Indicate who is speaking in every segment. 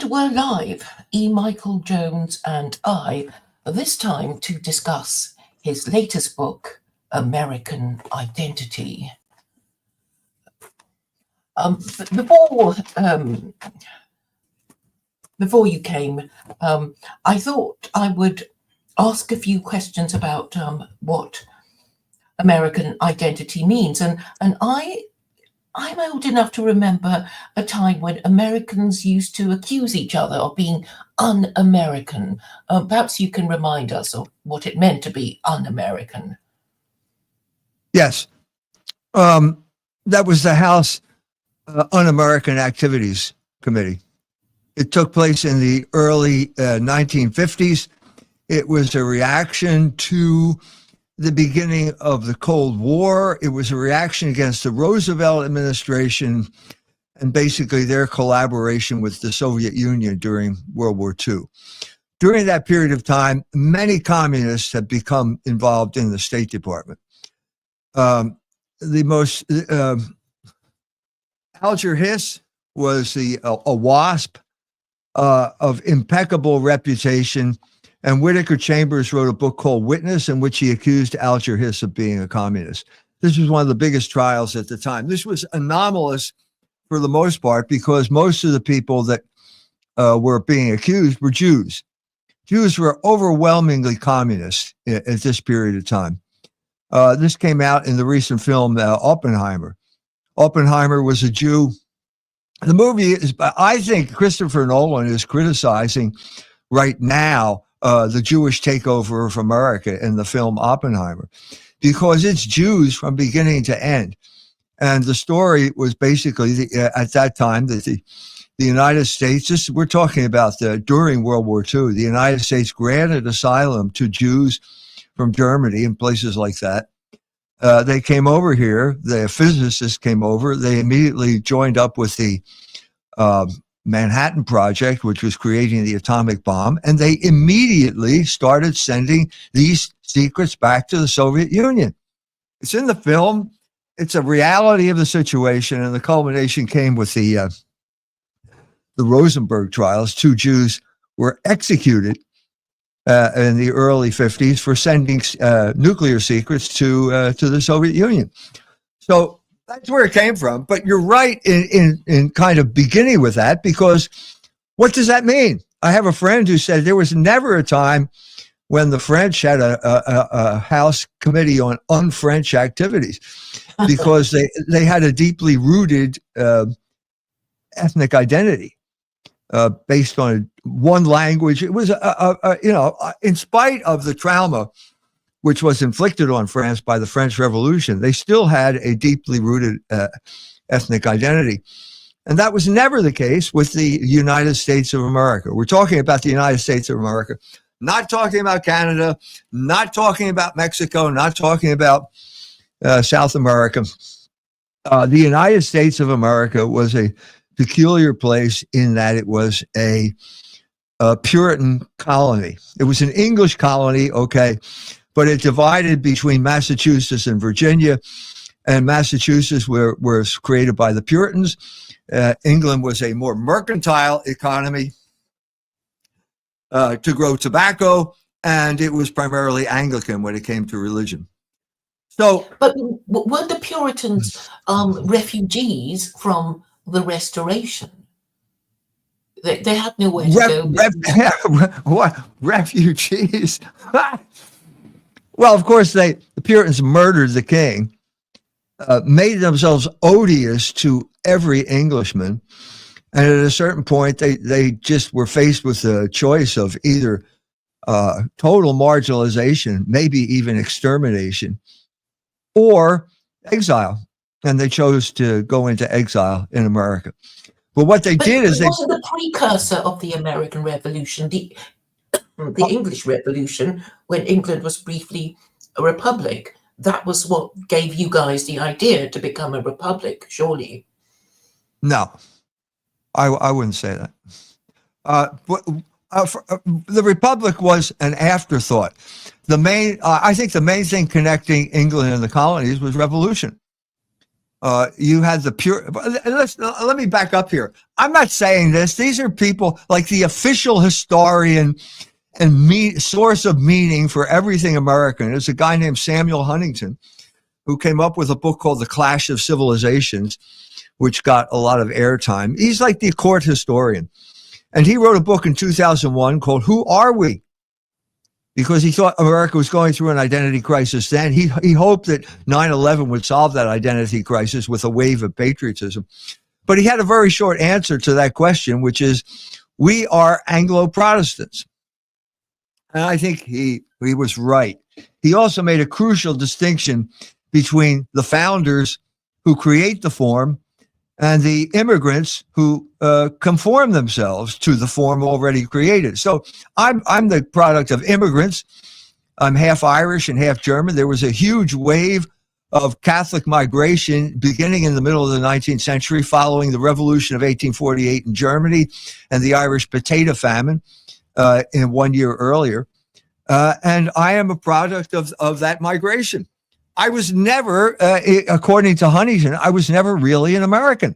Speaker 1: And we're live, E. Michael Jones and I, this time to discuss his latest book, American Identity. Before you came, I thought I would ask a few questions about what American identity means. And I'm old enough to remember a time when Americans used to accuse each other of being un-American. Perhaps you can remind us of what it meant to be un-American.
Speaker 2: Yes. That was the House Un-American Activities Committee. It took place in the early 1950s. It was a reaction to the beginning of the Cold War. It was a reaction against the Roosevelt administration and basically their collaboration with the Soviet Union during World War II. During that period of time, many communists have become involved in the State Department. Alger Hiss was a WASP of impeccable reputation. And Whittaker Chambers wrote a book called Witness, in which he accused Alger Hiss of being a communist. This was one of the biggest trials at the time. This was anomalous for the most part because most of the people that were being accused were Jews. Jews were overwhelmingly communist at this period of time. This came out in the recent film Oppenheimer. Oppenheimer was a Jew. The movie is, I think Christopher Nolan is criticizing right now the Jewish takeover of America in the film Oppenheimer, because it's Jews from beginning to end. And the story was basically at that time that the United States, we're talking about during World War II, the United States granted asylum to Jews from Germany and places like that. They came over here, the physicists came over, they immediately joined up with the Manhattan Project, which was creating the atomic bomb, and they immediately started sending these secrets back to the Soviet Union. It's in the film. It's a reality of the situation, and the culmination came with the Rosenberg trials. 2 Jews were executed in the early 50s for sending nuclear secrets to the Soviet Union. So that's where it came from. But you're right in kind of beginning with that, because what does that mean? I have a friend who said there was never a time when the French had a House Committee on Un-French activities, because they had a deeply rooted ethnic identity based on one language. It was, in spite of the trauma which was inflicted on France by the French Revolution, they still had a deeply rooted ethnic identity. And that was never the case with the United States of America. We're talking about the United States of America, not talking about Canada, not talking about Mexico, not talking about South America. The United States of America was a peculiar place in that it was a Puritan colony. It was an English colony, okay, but it divided between Massachusetts and Virginia, and Massachusetts was created by the Puritans. England was a more mercantile economy to grow tobacco, and it was primarily Anglican when it came to religion. So,
Speaker 1: but weren't the Puritans refugees from the Restoration? They had nowhere to go.
Speaker 2: What? Refugees? Well, of course, the Puritans murdered the king, made themselves odious to every Englishman. And at a certain point, they just were faced with the choice of either total marginalization, maybe even extermination, or exile. And they chose to go into exile in America. But what they did is
Speaker 1: wasn't the precursor of the American Revolution, the English Revolution, when England was briefly a republic. That was what gave you guys the idea to become a republic, surely.
Speaker 2: No, I wouldn't say that. The republic was an afterthought. I think the main thing connecting England and the colonies was revolution. You had the pure. Let me back up here. I'm not saying this. These are people like the official historian and source of meaning for everything American. It's a guy named Samuel Huntington who came up with a book called The Clash of Civilizations, which got a lot of airtime. He's like the court historian. And he wrote a book in 2001 called Who Are We? Because he thought America was going through an identity crisis then. He hoped that 9/11 would solve that identity crisis with a wave of patriotism. But he had a very short answer to that question, which is, we are Anglo-Protestants. And I think he was right. He also made a crucial distinction between the founders who create the form and the immigrants who conform themselves to the form already created. So I'm the product of immigrants. I'm half Irish and half German. There was a huge wave of Catholic migration beginning in the middle of the 19th century, following the Revolution of 1848 in Germany and the Irish potato famine in 1 year earlier. And I am a product of that migration. I was never, according to Huntington, I was never really an American.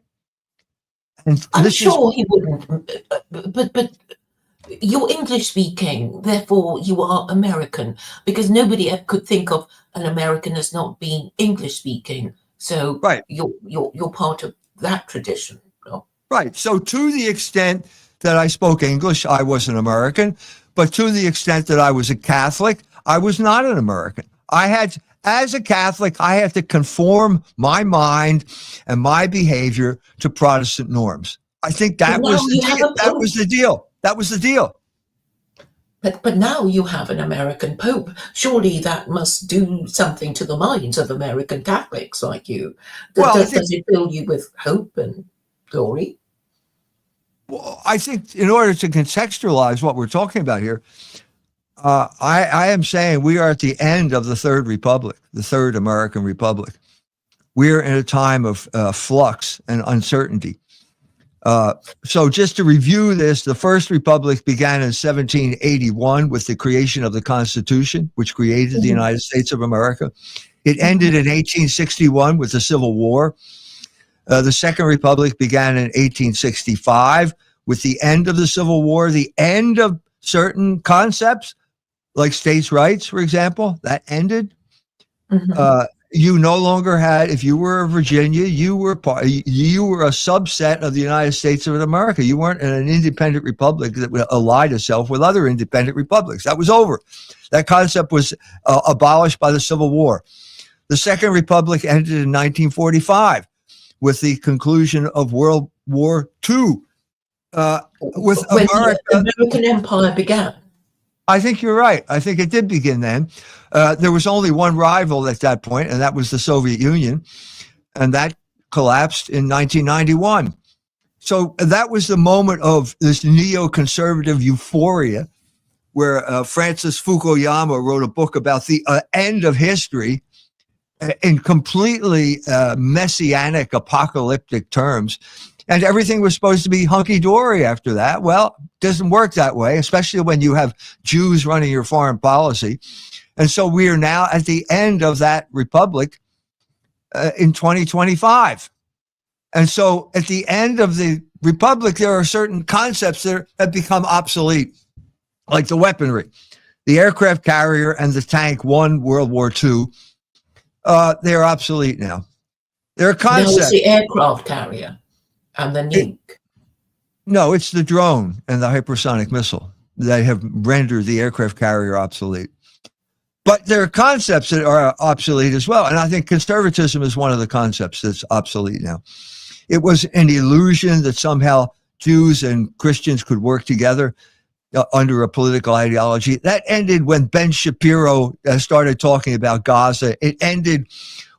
Speaker 2: And
Speaker 1: I'm sure he wouldn't, but you're English speaking, therefore you are American, because nobody could think of an American as not being English speaking. So
Speaker 2: right.
Speaker 1: You're part of that tradition. No?
Speaker 2: Right. So to the extent that I spoke English, I was an American. But to the extent that I was a Catholic, I was not an American. As a Catholic, I had to conform my mind and my behavior to Protestant norms. I think that was the deal. That was the deal.
Speaker 1: But now you have an American Pope. Surely that must do something to the minds of American Catholics like you. Does it fill you with hope and glory?
Speaker 2: Well, I think in order to contextualize what we're talking about here, I am saying we are at the end of the Third Republic, the Third American Republic. We're in a time of flux and uncertainty. So just to review this, the First Republic began in 1781 with the creation of the Constitution, which created the United States of America. It ended in 1861 with the Civil War. The Second Republic began in 1865 with the end of the Civil War, the end of certain concepts, like states' rights, for example, that ended. You no longer had, if you were Virginia, you were a subset of the United States of America. You weren't an independent republic that would allied itself with other independent republics. That was over. That concept was abolished by the Civil War. The Second Republic ended in 1945 with the conclusion of World War II. When America,
Speaker 1: the American Empire began.
Speaker 2: I think you're right. I think it did begin then. There was only one rival at that point, and that was the Soviet Union, and that collapsed in 1991. So that was the moment of this neoconservative euphoria, where Francis Fukuyama wrote a book about the end of history in completely messianic, apocalyptic terms. And everything was supposed to be hunky-dory after that. Well, it doesn't work that way, especially when you have Jews running your foreign policy. And so we are now at the end of that republic in 2025. And so at the end of the republic, there are certain concepts that have become obsolete, like the weaponry. The aircraft carrier and the tank won World War II. They're obsolete now. There are concepts.
Speaker 1: No, it's the aircraft carrier. And the nuke.
Speaker 2: No, it's the drone and the hypersonic missile that have rendered the aircraft carrier obsolete. But there are concepts that are obsolete as well. And I think conservatism is one of the concepts that's obsolete now. It was an illusion that somehow Jews and Christians could work together under a political ideology. That ended when Ben Shapiro started talking about Gaza. It ended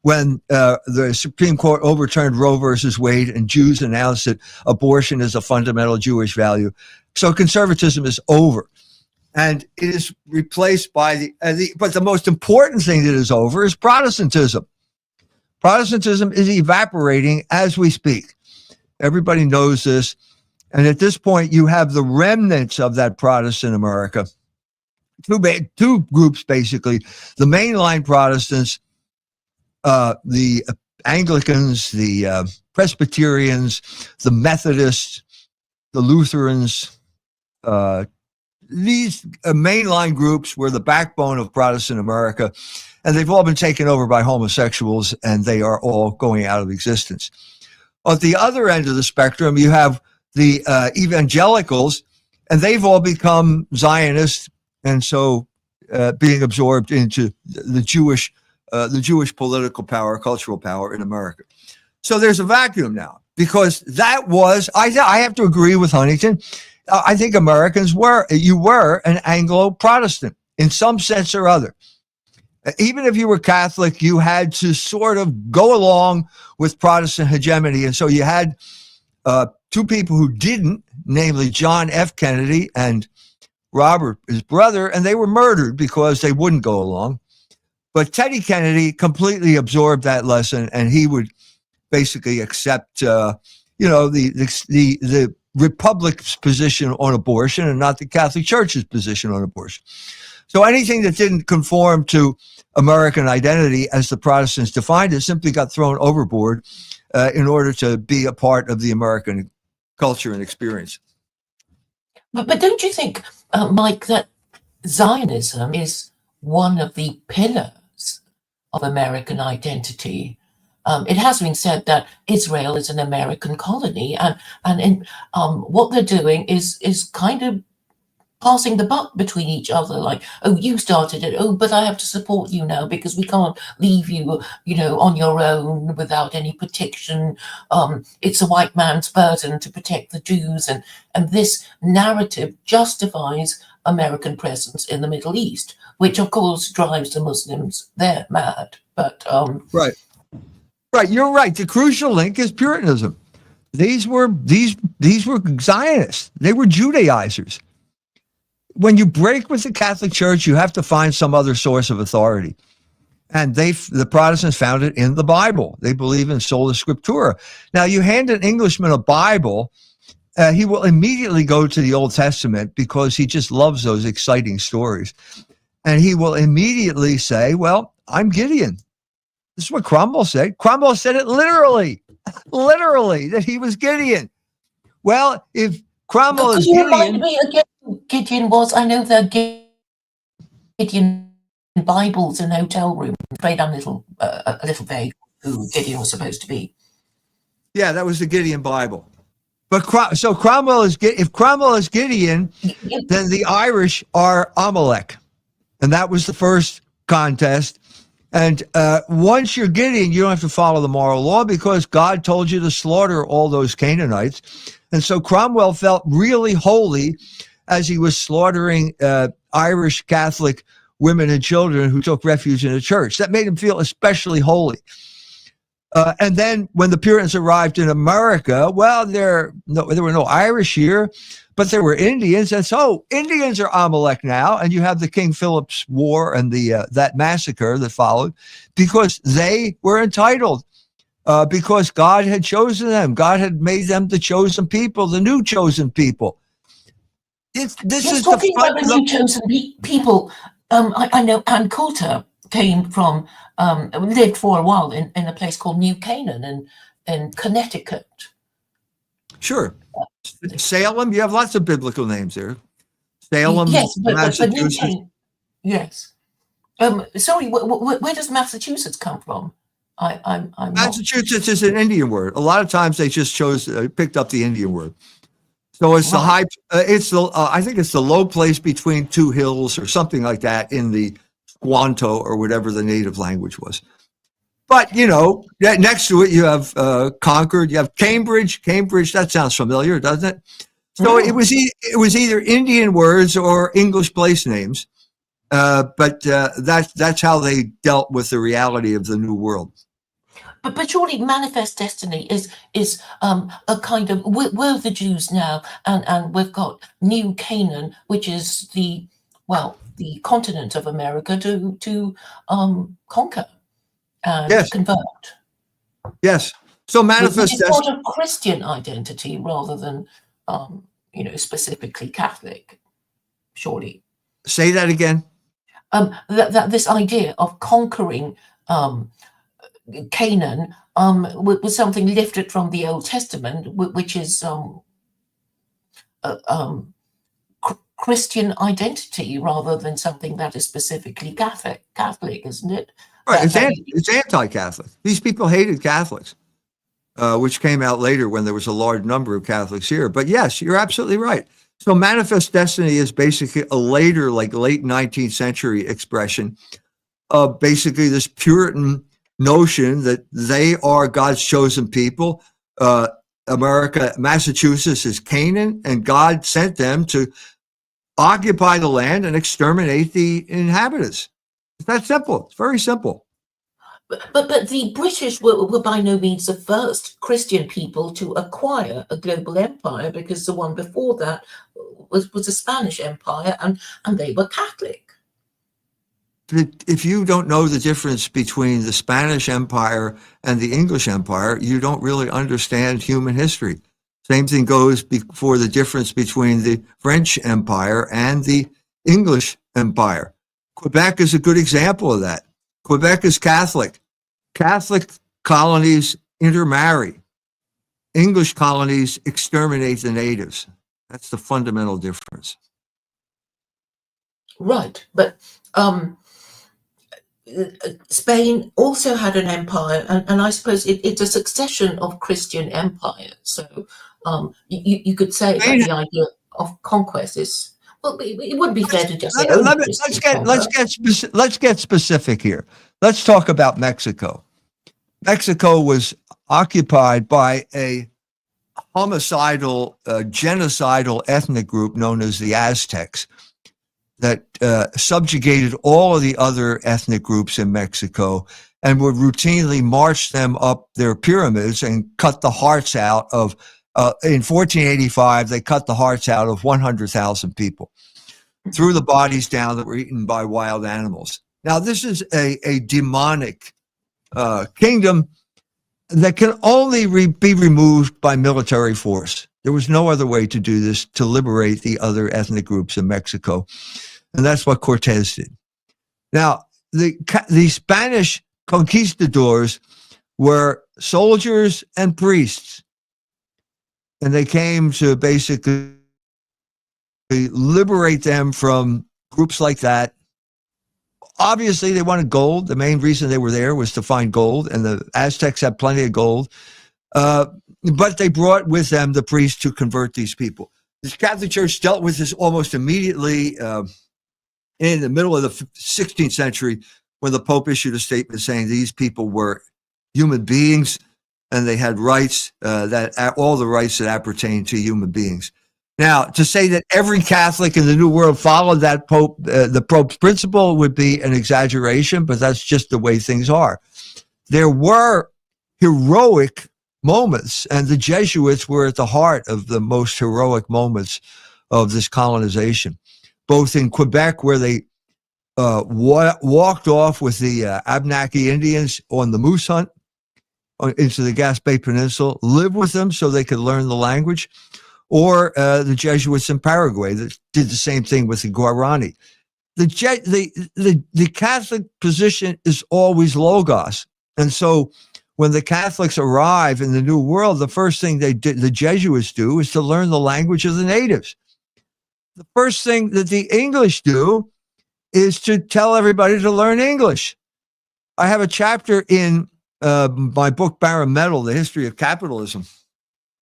Speaker 2: when the Supreme Court overturned Roe versus Wade and Jews announced that abortion is a fundamental Jewish value. So conservatism is over. And it is replaced by but the most important thing that is over is Protestantism. Protestantism is evaporating as we speak. Everybody knows this. And at this point, you have the remnants of that Protestant America. Two groups, basically. The mainline Protestants, the Anglicans, the Presbyterians, the Methodists, the Lutherans. These mainline groups were the backbone of Protestant America, and they've all been taken over by homosexuals, and they are all going out of existence. At the other end of the spectrum, you have the evangelicals, and they've all become Zionists, and so being absorbed into the Jewish political power, cultural power in America. So there's a vacuum now, because that was, I have to agree with Huntington. I think Americans were an Anglo-Protestant in some sense or other. Even if you were Catholic, you had to sort of go along with Protestant hegemony. And so you had two people who didn't, namely John F. Kennedy and Robert, his brother, and they were murdered because they wouldn't go along. But Teddy Kennedy completely absorbed that lesson, and he would basically accept, the Republic's position on abortion and not the Catholic Church's position on abortion. So anything that didn't conform to American identity as the Protestants defined it simply got thrown overboard in order to be a part of the American culture and experience.
Speaker 1: But don't you think, Mike, that Zionism is one of the pillars of American identity? It has been said that Israel is an American colony, and what they're doing is kind of passing the buck between each other, like, oh, you started it, oh, but I have to support you now because we can't leave you, on your own without any protection. It's a white man's burden to protect the Jews, and this narrative justifies American presence in the Middle East, which of course drives the Muslims there mad. But
Speaker 2: Right, you're right. The crucial link is Puritanism. These were Zionists. They were Judaizers. When you break with the Catholic Church, you have to find some other source of authority. And the Protestants found it in the Bible. They believe in sola scriptura. Now, you hand an Englishman a Bible, he will immediately go to the Old Testament because he just loves those exciting stories. And he will immediately say, well, I'm Gideon. This is what Cromwell said. Cromwell said it literally, that he was Gideon. Well, if Cromwell is Gideon...
Speaker 1: Remind me again who Gideon was. I know there are Gideon Bibles in hotel rooms. I'm a little vague who Gideon was supposed to be.
Speaker 2: Yeah, that was the Gideon Bible. But so Cromwell is, if Cromwell is Gideon, then the Irish are Amalek. And that was the first contest. And once you're Gideon, you don't have to follow the moral law because God told you to slaughter all those Canaanites. And so Cromwell felt really holy as he was slaughtering Irish Catholic women and children who took refuge in the church. That made him feel especially holy. And then when the Puritans arrived in America, well, there were no Irish here, but there were Indians. And so Indians are Amalek now. And you have the King Philip's War and that massacre that followed because they were entitled, because God had chosen them. God had made them the chosen people, the new chosen people. This is
Speaker 1: talking about the new chosen people. I know Ann Coulter came from, lived for a while in a place called New Canaan in Connecticut.
Speaker 2: Sure. Salem, you have lots of biblical names there. Salem,
Speaker 1: yes, but
Speaker 2: Massachusetts.
Speaker 1: Yes. Sorry, where does Massachusetts come from? I'm
Speaker 2: Massachusetts is an Indian word. A lot of times they just picked up the Indian word. So it's
Speaker 1: right.
Speaker 2: I think it's the low place between two hills or something like that in the Squanto or whatever the native language was. But, next to it, you have Concord, you have Cambridge. Cambridge, that sounds familiar, doesn't it? So it was either Indian words or English place names. But that's how they dealt with the reality of the New World.
Speaker 1: But surely manifest destiny is a kind of, we're the Jews now, and we've got New Canaan, which is the continent of America to conquer and convert.
Speaker 2: Yes. So manifest
Speaker 1: destiny. It's sort of Christian identity rather than specifically Catholic. Surely.
Speaker 2: Say that again.
Speaker 1: That this idea of conquering Canaan was something lifted from the Old Testament, which is Christian identity rather than something that is specifically Catholic, isn't it?
Speaker 2: Right.
Speaker 1: That
Speaker 2: It's anti-Catholic. These people hated Catholics, which came out later when there was a large number of Catholics here. But yes, you're absolutely right. So manifest destiny is basically a later, like late 19th century expression of basically this Puritan notion that they are God's chosen people. Massachusetts is Canaan, and God sent them to occupy the land and exterminate the inhabitants. It's that simple. It's very simple.
Speaker 1: But the British were by no means the first Christian people to acquire a global empire, because the one before that was a Spanish empire, and they were Catholic.
Speaker 2: If you don't know the difference between the Spanish Empire and the English Empire, you don't really understand human history. Same thing goes for the difference between the French Empire and the English Empire. Quebec is a good example of that. Quebec is Catholic. Catholic colonies intermarry. English colonies exterminate the natives. That's the fundamental difference.
Speaker 1: Right, but Spain also had an empire, and I suppose it's a succession of Christian empires. So you could say that the idea of conquest is, well, it wouldn't be fair to just say
Speaker 2: let's get specific here. Let's talk about Mexico. Mexico was occupied by a homicidal, genocidal ethnic group known as the Aztecs that subjugated all of the other ethnic groups in Mexico and would routinely march them up their pyramids and cut the hearts out of, in 1485, they cut the hearts out of 100,000 people, threw the bodies down that were eaten by wild animals. Now, this is a demonic kingdom that can only be removed by military force. There was no other way to do this, to liberate the other ethnic groups in Mexico. And that's what Cortez did. Now, the Spanish conquistadors were soldiers and priests. And they came to basically liberate them from groups like that. Obviously, they wanted gold. The main reason they were there was to find gold, and the Aztecs had plenty of gold. But they brought with them the priests to convert these people. The Catholic Church dealt with this almost immediately in the middle of the 16th century, when the Pope issued a statement saying these people were human beings and they had rights, all the rights that appertain to human beings. Now, to say that every Catholic in the New World followed that Pope, the Pope's principle, would be an exaggeration, but that's just the way things are. There were heroic moments, and the Jesuits were at the heart of the most heroic moments of this colonization, both in Quebec, where they walked off with the Abenaki Indians on the moose hunt into the Gaspé Peninsula, lived with them so they could learn the language, or the Jesuits in Paraguay that did the same thing with the Guarani. The Catholic position is always Logos. And so when the Catholics arrive in the New World, the first thing the Jesuits do is to learn the language of the natives. The first thing that the English do is to tell everybody to learn English. I have a chapter in my book, Barren Metal, The History of Capitalism,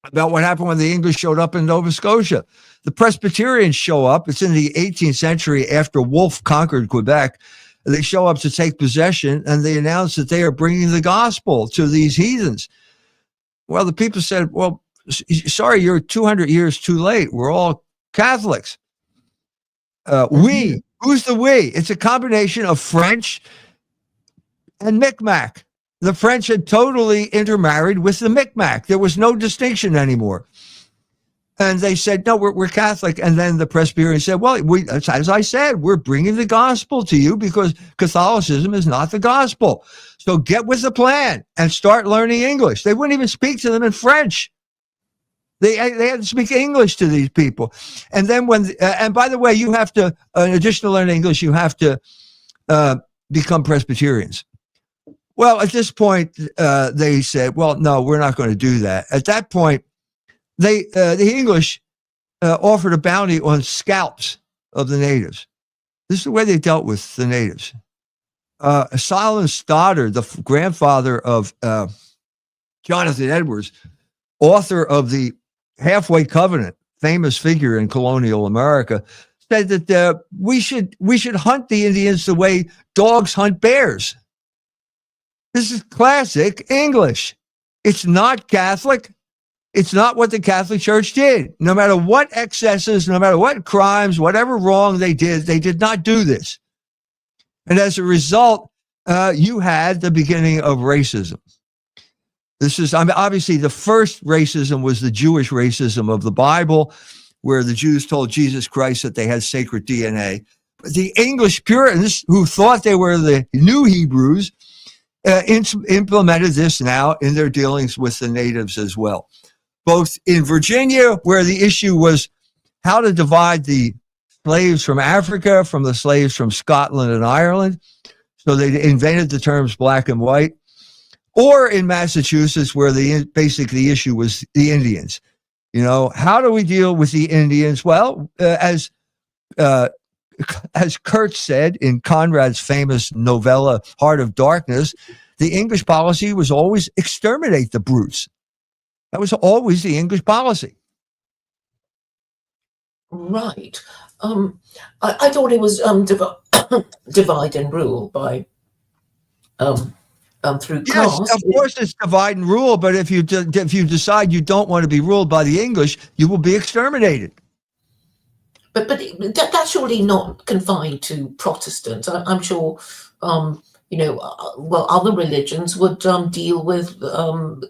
Speaker 2: about what happened when the English showed up in Nova Scotia. The Presbyterians show up. It's in the 18th century after Wolfe conquered Quebec. They show up to take possession, and they announce that they are bringing the gospel to these heathens. Well, the people said, well, sorry, you're 200 years too late. We're all Catholics. We, who's the we? It's a combination of French and Micmac. The French had totally intermarried with the Micmac. There was no distinction anymore. And they said, no, we're Catholic. And then the Presbyterians said, well, as I said, we're bringing the gospel to you because Catholicism is not the gospel. So get with the plan and start learning English. They wouldn't even speak to them in French. They had to speak English to these people. And then and by the way, you have to, in addition to learning English, you have to become Presbyterians. Well, at this point, they said, well, no, we're not going to do that. At that point, the English offered a bounty on scalps of the natives. This is the way they dealt with the natives. Solomon Stoddard, the grandfather of Jonathan Edwards, author of the Halfway Covenant, famous figure in colonial America, said that we should hunt the Indians the way dogs hunt bears. This is classic English. It's not Catholic. It's not what the Catholic Church did. No matter what excesses, no matter what crimes, whatever wrong they did not do this. And as a result, you had the beginning of racism. This is, obviously the first racism was the Jewish racism of the Bible, where the Jews told Jesus Christ that they had sacred DNA. But the English Puritans, who thought they were the new Hebrews, implemented this now in their dealings with the natives as well. Both in Virginia, where the issue was how to divide the slaves from Africa from the slaves from Scotland and Ireland. So they invented the terms black and white. Or in Massachusetts, where basically the issue was the Indians. You know, how do we deal with the Indians? Well, as Kurtz said in Conrad's famous novella, Heart of Darkness, the English policy was always exterminate the brutes. That was always the English policy.
Speaker 1: Right. I thought it was divide and rule by through
Speaker 2: yes,
Speaker 1: caste.
Speaker 2: of course it's divide and rule, but if you decide you don't want to be ruled by the English, you will be exterminated.
Speaker 1: But that's surely not confined to Protestants. I'm sure, well, other religions would deal with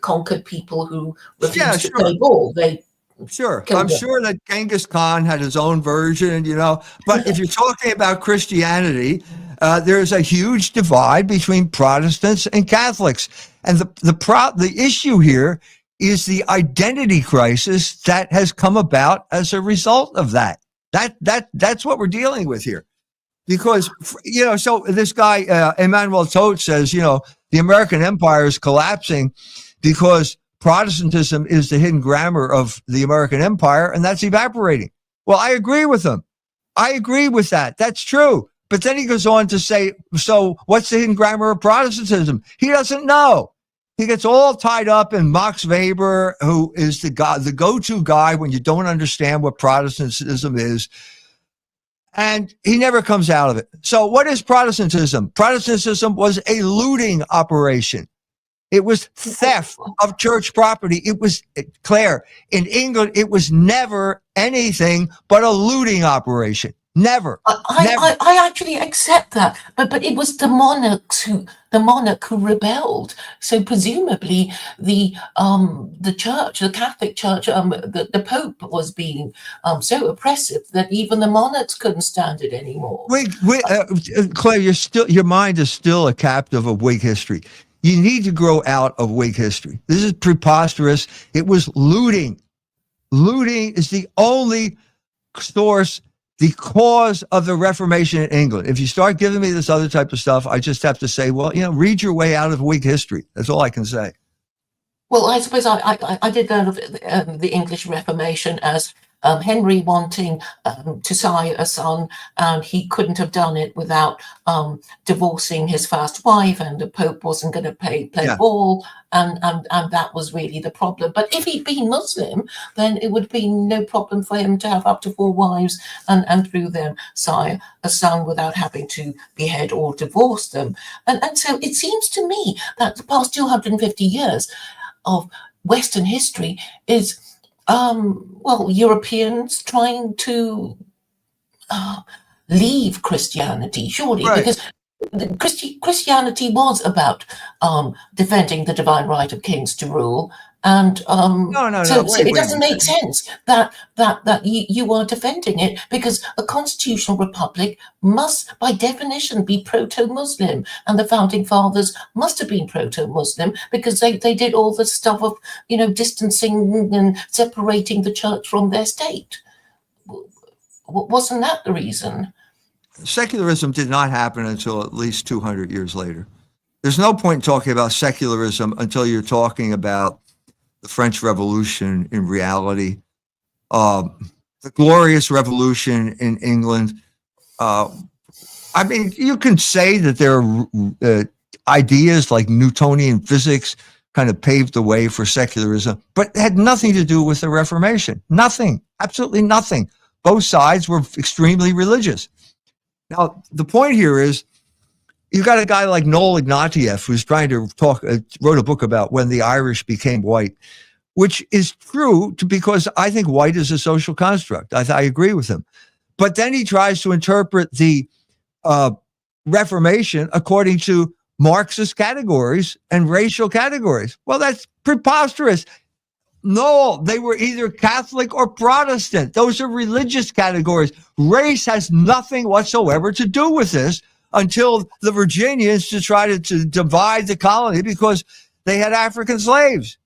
Speaker 1: conquered people who refused to pay ball.
Speaker 2: Sure. I'm sure that Genghis Khan had his own version, but if you're talking about Christianity, there's a huge divide between Protestants and Catholics. And the issue here is the identity crisis that has come about as a result of that. That's what we're dealing with here. Because, so this guy, Emmanuel Todt says, the American empire is collapsing because Protestantism is the hidden grammar of the American empire, and that's evaporating. Well, I agree with him. I agree with that. That's true. But then he goes on to say, so what's the hidden grammar of Protestantism? He doesn't know. He gets all tied up in Max Weber, who is the go-to guy when you don't understand what Protestantism is. And he never comes out of it. So what is Protestantism? Protestantism was a looting operation. It was theft of church property. It was, Claire, in England, it was never anything but a looting operation. Never.
Speaker 1: I actually accept that, but it was the monarch who rebelled. So presumably the church, the Catholic Church, the Pope was being so oppressive that even the monarchs couldn't stand it anymore.
Speaker 2: Claire, your mind is still a captive of Wig history. You need to grow out of Wig history. This is preposterous. It was looting. Looting is the only source, the cause of the Reformation in England. If you start giving me this other type of stuff, I just have to say, well, read your way out of Wig history. That's all I can say.
Speaker 1: Well, I suppose I did learn of the English Reformation as Henry wanting to sire a son, and he couldn't have done it without divorcing his first wife, and the Pope wasn't going to play ball, and that was really the problem. But if he'd been Muslim, then it would be no problem for him to have up to 4 wives and through them sire a son without having to behead or divorce them. And so it seems to me that the past 250 years of Western history is Europeans trying to leave Christianity, surely, right. Because Christianity was about defending the divine right of kings to rule, and so it doesn't make sense that you are defending it, because a constitutional republic must, by definition, be proto-Muslim, and the founding fathers must have been proto-Muslim because they did all the stuff of distancing and separating the church from their state. Wasn't that the reason?
Speaker 2: Secularism did not happen until at least 200 years later. There's no point in talking about secularism until you're talking about the French Revolution in reality, the Glorious Revolution in England. I mean, you can say that there are ideas like Newtonian physics kind of paved the way for secularism, but it had nothing to do with the Reformation. Nothing, absolutely nothing. Both sides were extremely religious. Now, the point here is, you got a guy like Noel Ignatieff who's trying to wrote a book about when the Irish became white, which is true because I think white is a social construct. I agree with him. But then he tries to interpret the Reformation according to Marxist categories and racial categories. Well, that's preposterous. No, they were either Catholic or Protestant. Those are religious categories. Race has nothing whatsoever to do with this until the Virginians to try to divide the colony because they had African slaves.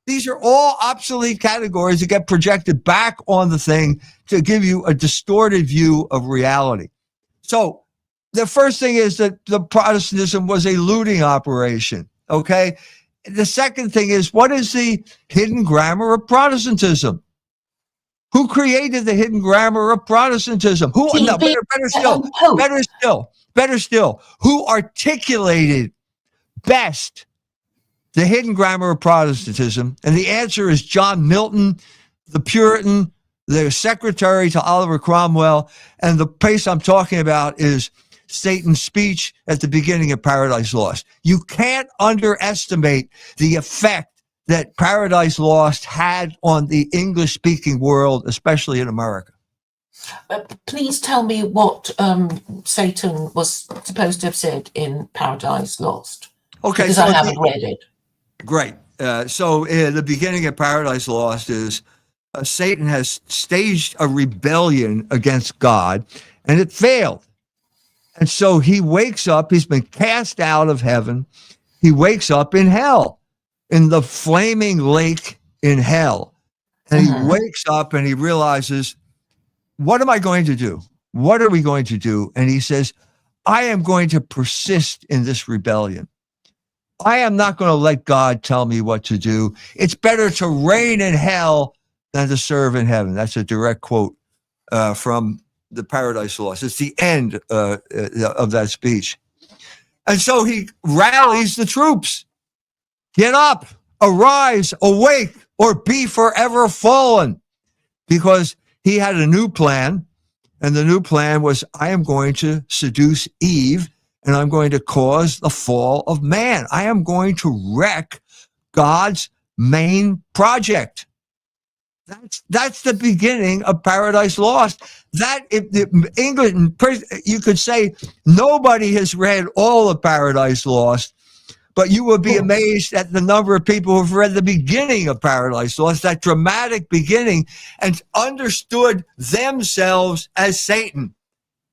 Speaker 2: These are all obsolete categories that get projected back on the thing to give you a distorted view of reality. So the first thing is that the Protestantism was a looting operation, okay? The second thing is, what is the hidden grammar of Protestantism? Who created the hidden grammar of Protestantism? Better still, who articulated best the hidden grammar of Protestantism? And the answer is John Milton, the Puritan, the secretary to Oliver Cromwell. And the place I'm talking about is Satan's speech at the beginning of Paradise Lost. You can't underestimate the effect that Paradise Lost had on the English-speaking world, especially in America.
Speaker 1: Please tell me what Satan was supposed to have said in Paradise Lost. Okay, because I haven't read it.
Speaker 2: Great. So the beginning of Paradise Lost is Satan has staged a rebellion against God, and it failed. And so he wakes up. He's been cast out of heaven. He wakes up in hell, in the flaming lake in hell. And he wakes up and he realizes, what am I going to do? What are we going to do? And he says, I am going to persist in this rebellion. I am not going to let God tell me what to do. It's better to reign in hell than to serve in heaven. That's a direct quote from the Paradise Lost. It's the end of that speech. And so he rallies the troops. Get up, arise, awake, or be forever fallen. Because he had a new plan, and the new plan was, I am going to seduce Eve, and I'm going to cause the fall of man. I am going to wreck God's main project. That's the beginning of Paradise Lost. That England, you could say nobody has read all of Paradise Lost, but you will be amazed at the number of people who've read the beginning of Paradise Lost, that dramatic beginning, and understood themselves as Satan.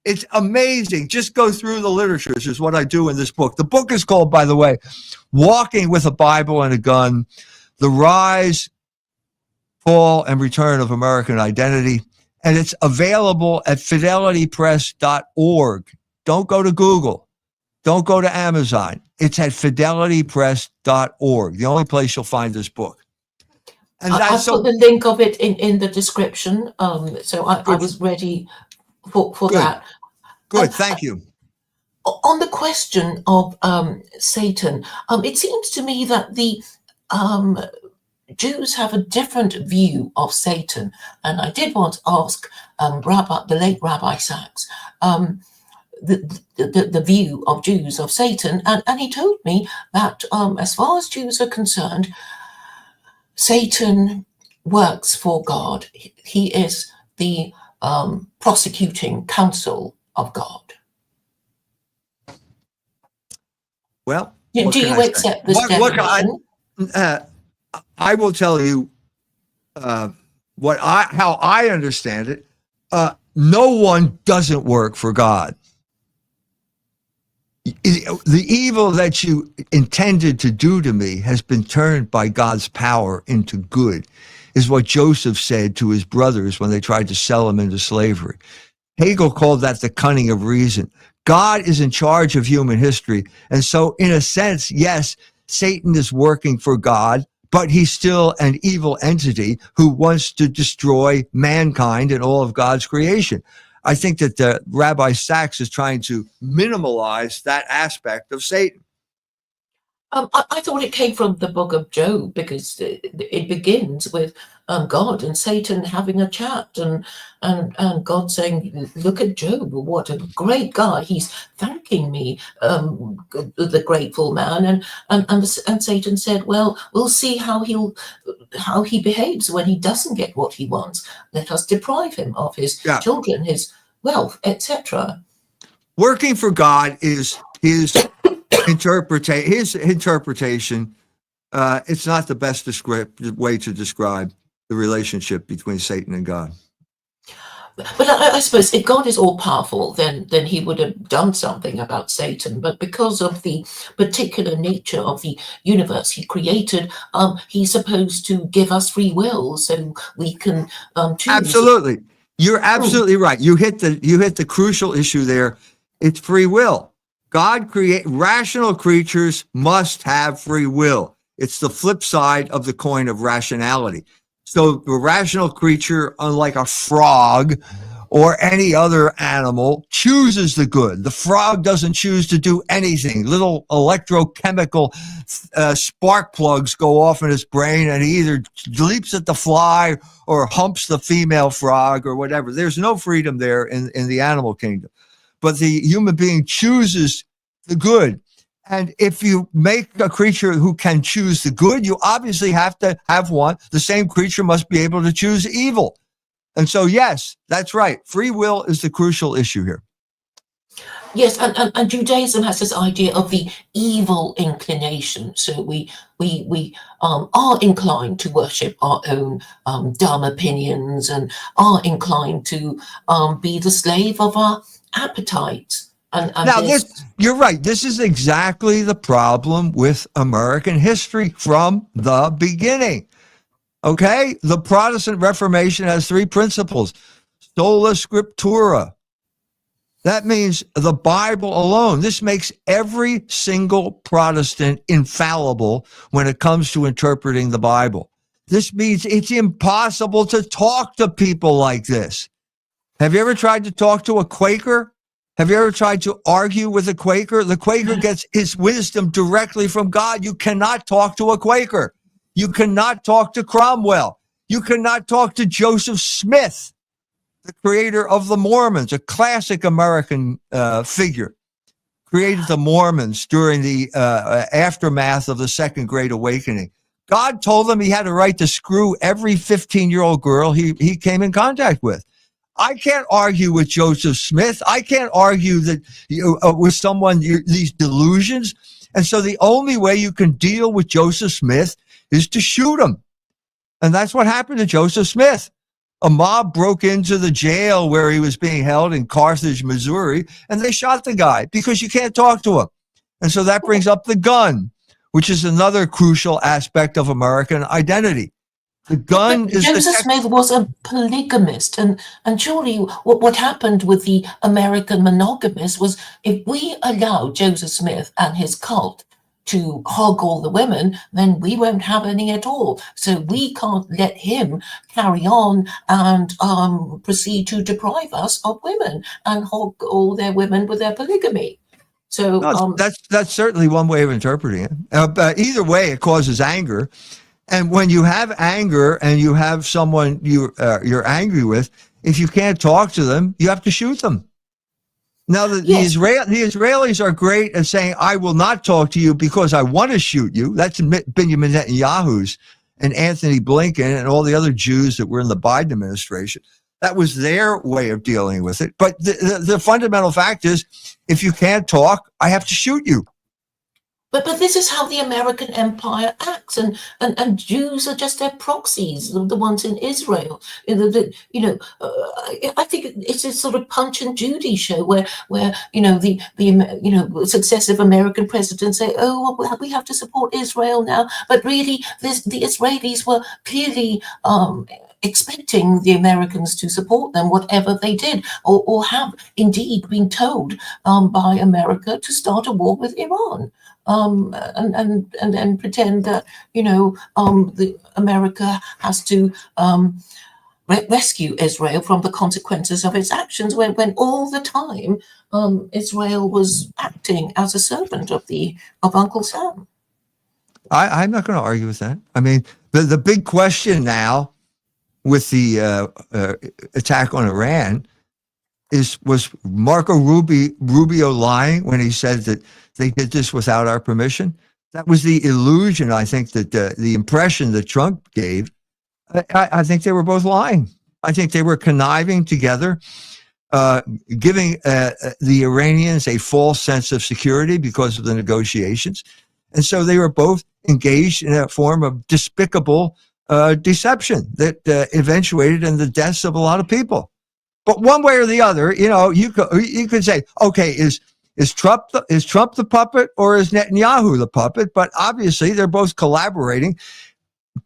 Speaker 2: It's amazing. Just go through the literature, which is what I do in this book. The book is called, by the way, Walking with a Bible and a Gun, The Rise, Fall, and Return of American Identity. And it's available at fidelitypress.org. Don't go to Google. Don't go to Amazon. It's at fidelitypress.org, the only place you'll find this book. And
Speaker 1: I'll put the link of it in the description. So I was ready for that.
Speaker 2: Good, thank you.
Speaker 1: On the question of Satan, it seems to me that the Jews have a different view of Satan. And I did want to ask the late Rabbi Sachs, the view of Jews of Satan. And he told me that as far as Jews are concerned, Satan works for God. He is the prosecuting counsel of God.
Speaker 2: Well,
Speaker 1: do you accept this definition?
Speaker 2: I will tell you how I understand it. No one doesn't work for God. The evil that you intended to do to me has been turned by God's power into good, is what Joseph said to his brothers when they tried to sell him into slavery. Hegel called that the cunning of reason. God is in charge of human history. And so in a sense, yes, Satan is working for God, but he's still an evil entity who wants to destroy mankind and all of God's creation. I think that Rabbi Sachs is trying to minimalize that aspect of Satan.
Speaker 1: I thought it came from the book of Job, because it begins with God and Satan having a chat, and God saying, "Look at Job, what a great guy! He's thanking me, the grateful man." And Satan said, "Well, we'll see how he behaves when he doesn't get what he wants. Let us deprive him of his children, his wealth, etc."
Speaker 2: Working for God is his interpretation. It's not the best way to describe the relationship between Satan and God.
Speaker 1: But I suppose if God is all powerful, then he would have done something about Satan. But because of the particular nature of the universe he created, he's supposed to give us free will so we can choose.
Speaker 2: Absolutely, you're absolutely right. You hit the crucial issue there. It's free will. God rational creatures must have free will. It's the flip side of the coin of rationality. So the rational creature, unlike a frog or any other animal, chooses the good. The frog doesn't choose to do anything. Little electrochemical spark plugs go off in his brain, and he either leaps at the fly or humps the female frog or whatever. There's no freedom there in the animal kingdom. But the human being chooses the good. And if you make a creature who can choose the good, you obviously have to have one. The same creature must be able to choose evil. And so, yes, that's right. Free will is the crucial issue here.
Speaker 1: Yes, and Judaism has this idea of the evil inclination. So we are inclined to worship our own dumb opinions, and are inclined to be the slave of our appetites. And
Speaker 2: now, you're right. This is exactly the problem with American history from the beginning. Okay? The Protestant Reformation has three principles. Sola scriptura. That means the Bible alone. This makes every single Protestant infallible when it comes to interpreting the Bible. This means it's impossible to talk to people like this. Have you ever tried to talk to a Quaker? Have you ever tried to argue with a Quaker? The Quaker gets his wisdom directly from God. You cannot talk to a Quaker. You cannot talk to Cromwell. You cannot talk to Joseph Smith, the creator of the Mormons, a classic American figure, created the Mormons during the aftermath of the Second Great Awakening. God told him he had a right to screw every 15-year-old girl he came in contact with. I can't argue with Joseph Smith. I can't argue that with someone, these delusions. And so the only way you can deal with Joseph Smith is to shoot him. And that's what happened to Joseph Smith. A mob broke into the jail where he was being held in Carthage, Missouri, and they shot the guy because you can't talk to him. And so that brings up the gun, which is another crucial aspect of American identity. The gun is
Speaker 1: Joseph Smith was a polygamist, and surely what happened with the American monogamists was, if we allow Joseph Smith and his cult to hog all the women, then we won't have any at all. So we can't let him carry on and proceed to deprive us of women and hog all their women with their polygamy. So
Speaker 2: that's certainly one way of interpreting it. But either way, it causes anger. And when you have anger and you have someone you're angry with, if you can't talk to them, you have to shoot them. Now, the Israelis are great at saying, I will not talk to you because I want to shoot you. That's Benjamin Netanyahu's and Anthony Blinken and all the other Jews that were in the Biden administration. That was their way of dealing with it. But the fundamental fact is, if you can't talk, I have to shoot you.
Speaker 1: But this is how the American empire acts, and Jews are just their proxies, the ones in Israel. I think it's a sort of Punch and Judy show where the successive American presidents say, oh, well, we have to support Israel now, but really the Israelis were clearly expecting the Americans to support them, whatever they did, or have indeed been told by America to start a war with Iran, and pretend that the America has to rescue Israel from the consequences of its actions, when all the time Israel was acting as a servant of Uncle Sam.
Speaker 2: I'm not going to argue with that. I mean, the big question now with the attack on Iran was Marco Rubio lying when he said that they did this without our permission? That was the illusion, I think, that the impression that Trump gave. I think they were both lying. I think they were conniving together, giving the Iranians a false sense of security because of the negotiations. And so they were both engaged in a form of despicable deception that eventuated in the deaths of a lot of people. But one way or the other, you could say, okay, is Trump the puppet, or is Netanyahu the puppet? But obviously, they're both collaborating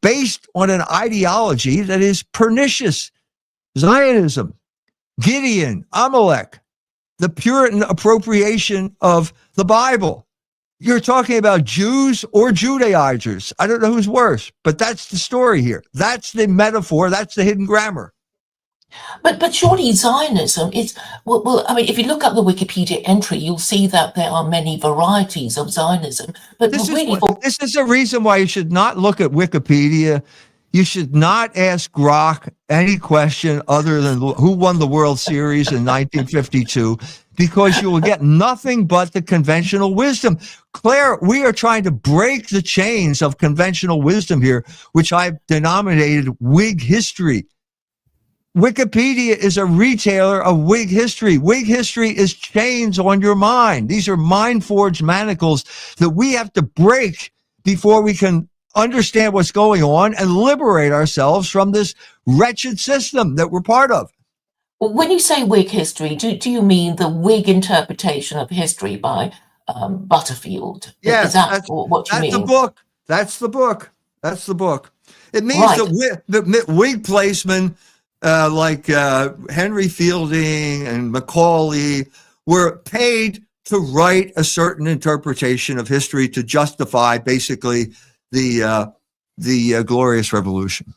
Speaker 2: based on an ideology that is pernicious. Zionism, Gideon, Amalek, the Puritan appropriation of the Bible. You're talking about Jews or Judaizers. I don't know who's worse, but that's the story here. That's the metaphor. That's the hidden grammar.
Speaker 1: But surely Zionism is, well, I mean, if you look up the Wikipedia entry, you'll see that there are many varieties of Zionism. But
Speaker 2: this is a reason why you should not look at Wikipedia. You should not ask Grok any question other than who won the World Series in 1952, because you will get nothing but the conventional wisdom. Claire, we are trying to break the chains of conventional wisdom here, which I've denominated Wig History. Wikipedia is a retailer of Wig History. Wig History is chains on your mind. These are mind-forged manacles that we have to break before we can understand what's going on and liberate ourselves from this wretched system that we're part of.
Speaker 1: When you say Whig history, do you mean the Whig interpretation of history by Butterfield?
Speaker 2: Yes,
Speaker 1: is that what you mean?
Speaker 2: That's the book. It means that Whig placemen like Henry Fielding and Macaulay were paid to write a certain interpretation of history to justify basically the Glorious Revolution.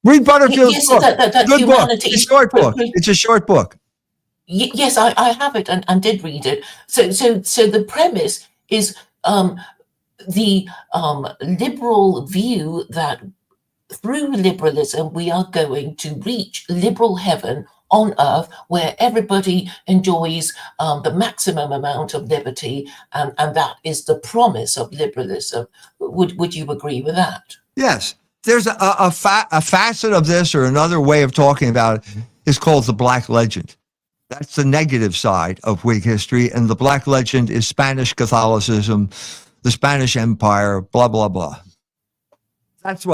Speaker 2: Read Butterfield's book. Good book. It's a short book. It's a short book.
Speaker 1: Yes, I have it and did read it. So the premise is the liberal view that through liberalism we are going to reach liberal heaven on earth, where everybody enjoys the maximum amount of liberty, and that is the promise of liberalism. Would you agree with that?
Speaker 2: Yes. There's a facet of this, or another way of talking about it, is called the Black Legend. That's the negative side of Whig history, and the Black Legend is Spanish Catholicism, the Spanish Empire, blah, blah, blah. That's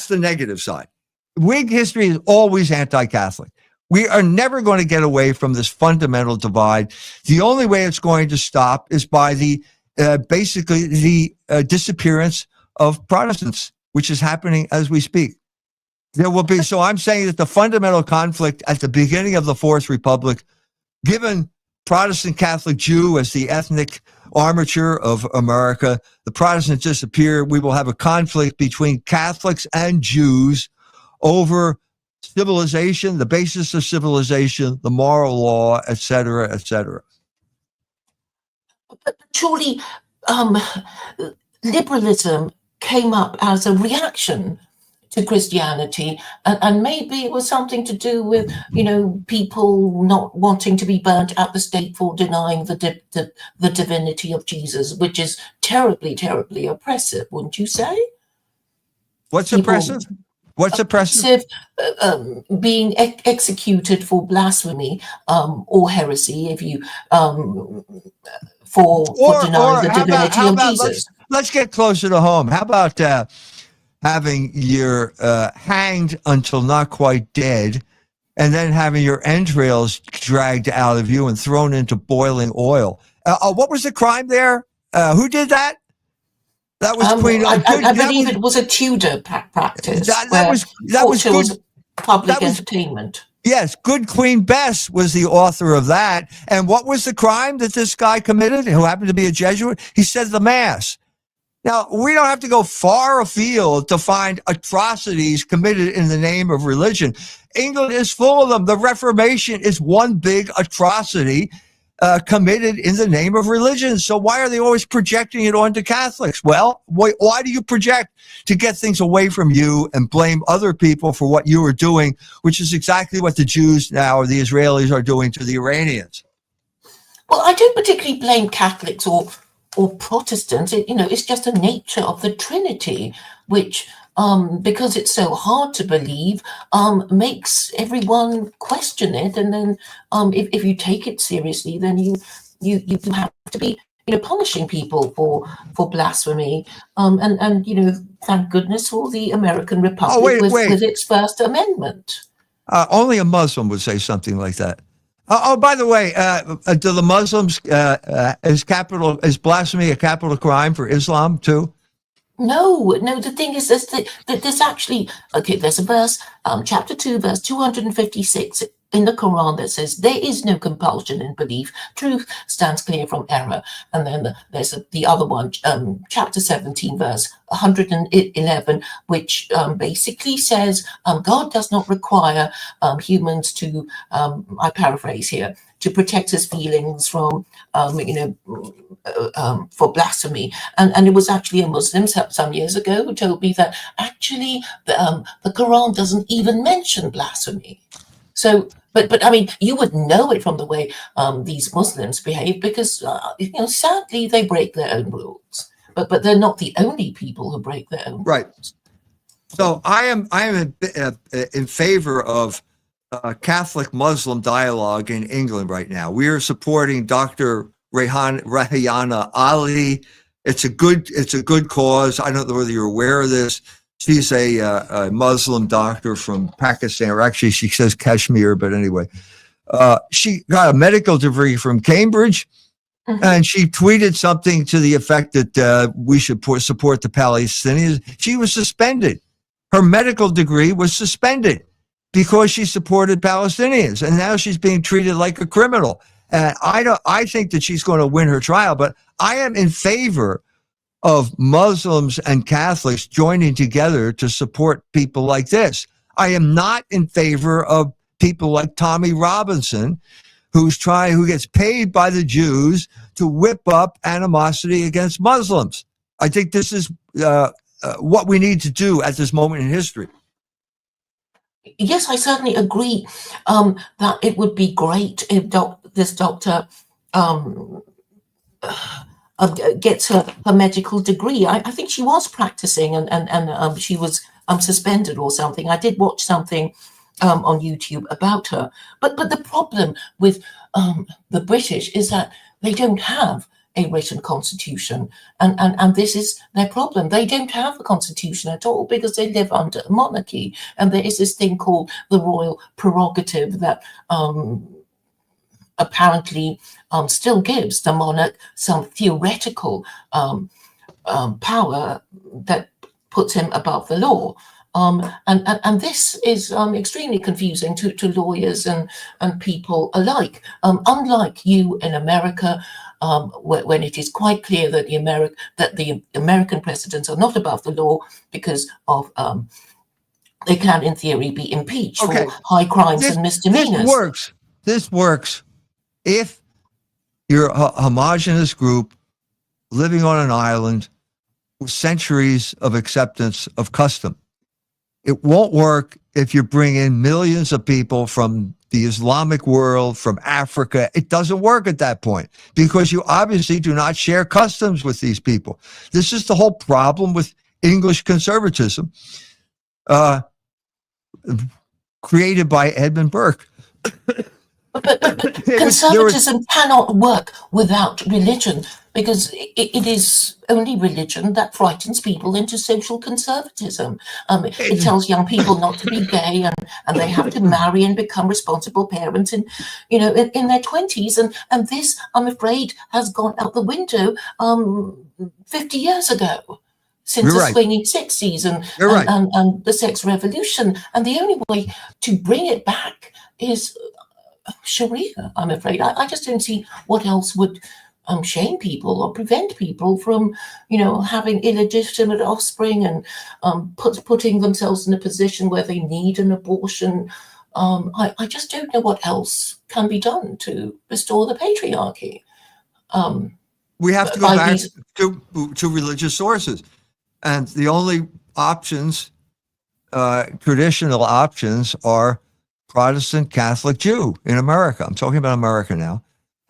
Speaker 2: the negative side. Whig history is always anti-Catholic. We are never going to get away from this fundamental divide. The only way it's going to stop is by the basically the disappearance of Protestants, which is happening as we speak. There will be, so I'm saying that the fundamental conflict at the beginning of the Fourth Republic, given Protestant Catholic Jew as the ethnic armature of America, the Protestants disappear. We will have a conflict between Catholics and Jews over civilization, the basis of civilization, the moral law, et cetera, et cetera.
Speaker 1: But surely liberalism came up as a reaction to Christianity, and maybe it was something to do with, people not wanting to be burnt at the stake for denying the divinity of Jesus, which is terribly, terribly oppressive, wouldn't you say?
Speaker 2: What's oppressive? What's oppressive?
Speaker 1: Being executed for blasphemy or heresy, if you for denying the divinity of Jesus.
Speaker 2: Let's get closer to home. How about having your hanged until not quite dead, and then having your entrails dragged out of you and thrown into boiling oil? What was the crime there? Who did that? That was Queen.
Speaker 1: I believe it was a Tudor practice.
Speaker 2: That was good.
Speaker 1: public
Speaker 2: That was,
Speaker 1: entertainment.
Speaker 2: yes, Good Queen Bess was the author of that. And what was the crime that this guy committed, who happened to be a Jesuit? He said the Mass. Now, we don't have to go far afield to find atrocities committed in the name of religion. England is full of them. The Reformation is one big atrocity committed in the name of religion. So why are they always projecting it onto Catholics? Well, why do you project? To get things away from you and blame other people for what you are doing, which is exactly what the Jews now, or the Israelis, are doing to the Iranians.
Speaker 1: Well, I don't particularly blame Catholics or Protestants. It's just the nature of the Trinity, which, because it's so hard to believe, makes everyone question it. And then, if you take it seriously, then you have to be, punishing people for blasphemy. And thank goodness for the American Republic with its First Amendment.
Speaker 2: Only a Muslim would say something like that. By the way, do the Muslims, is blasphemy a capital crime for Islam too?
Speaker 1: No. The thing is, there's actually, there's a verse, chapter 2, verse 256 in the Quran that says there is no compulsion in belief. Truth stands clear from error. And then there's the other one, chapter 17, verse 111, which basically says God does not require humans to, I paraphrase here, to protect his feelings from, for blasphemy. And it was actually a Muslim some years ago who told me that actually the Quran doesn't even mention blasphemy. So, but I mean, you would know it from the way these Muslims behave, because sadly they break their own rules. But they're not the only people who break their own rules.
Speaker 2: So I am in favor of Catholic-Muslim dialogue in England right now. We are supporting Dr. Rayhana Ali. It's a good cause. I don't know whether you're aware of this. She's a Muslim doctor from Pakistan, or actually she says Kashmir, but anyway. She got a medical degree from Cambridge, and she tweeted something to the effect that we should support the Palestinians. She was suspended. Her medical degree was suspended because she supported Palestinians, and now she's being treated like a criminal. And I think that she's going to win her trial, but I am in favor of Muslims and Catholics joining together to support people like this. I am not in favor of people like Tommy Robinson, who gets paid by the Jews to whip up animosity against Muslims. I think this is what we need to do at this moment in history.
Speaker 1: Yes, I certainly agree that it would be great if this doctor gets her medical degree. I think she was practicing and she was suspended or something. I did watch something on YouTube about her. But the problem with the British is that they don't have a written constitution, and this is their problem. They don't have a constitution at all because they live under a monarchy, and there is this thing called the royal prerogative that apparently still gives the monarch some theoretical power that puts him above the law. And this is extremely confusing to lawyers and people alike. Unlike you in America, when it is quite clear that the American presidents are not above the law because of they can, in theory, be impeached for high crimes and misdemeanors.
Speaker 2: This works if you're a homogenous group living on an island with centuries of acceptance of custom. It won't work if you bring in millions of people from the Islamic world, from Africa. It doesn't work at that point because you obviously do not share customs with these people. This is the whole problem with English conservatism, created by Edmund Burke.
Speaker 1: But conservatism cannot work without religion, because it is only religion that frightens people into social conservatism. It tells young people not to be gay, and they have to marry and become responsible parents in their 20s. And this, I'm afraid, has gone out the window 50 years ago. since
Speaker 2: You're
Speaker 1: the
Speaker 2: right.
Speaker 1: swinging 60s
Speaker 2: You're right.
Speaker 1: and the sex revolution. And the only way to bring it back is Sharia, I'm afraid. I just don't see what else would shame people or prevent people from, having illegitimate offspring and putting themselves in a position where they need an abortion. I just don't know what else can be done to restore the patriarchy.
Speaker 2: We have to go back to religious sources. And the only options, traditional options, are Protestant, Catholic, Jew in America. I'm talking about America now.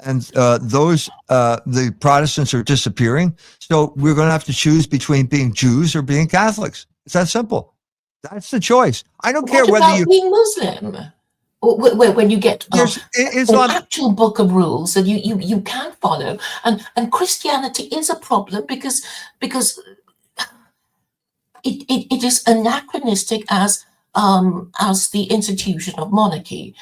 Speaker 2: And the Protestants are disappearing. So we're going to have to choose between being Jews or being Catholics. It's that simple. That's the choice. I don't care whether you
Speaker 1: being Muslim. When you get an actual book of rules that you can follow, and Christianity is a problem because it is anachronistic as the institution of monarchy.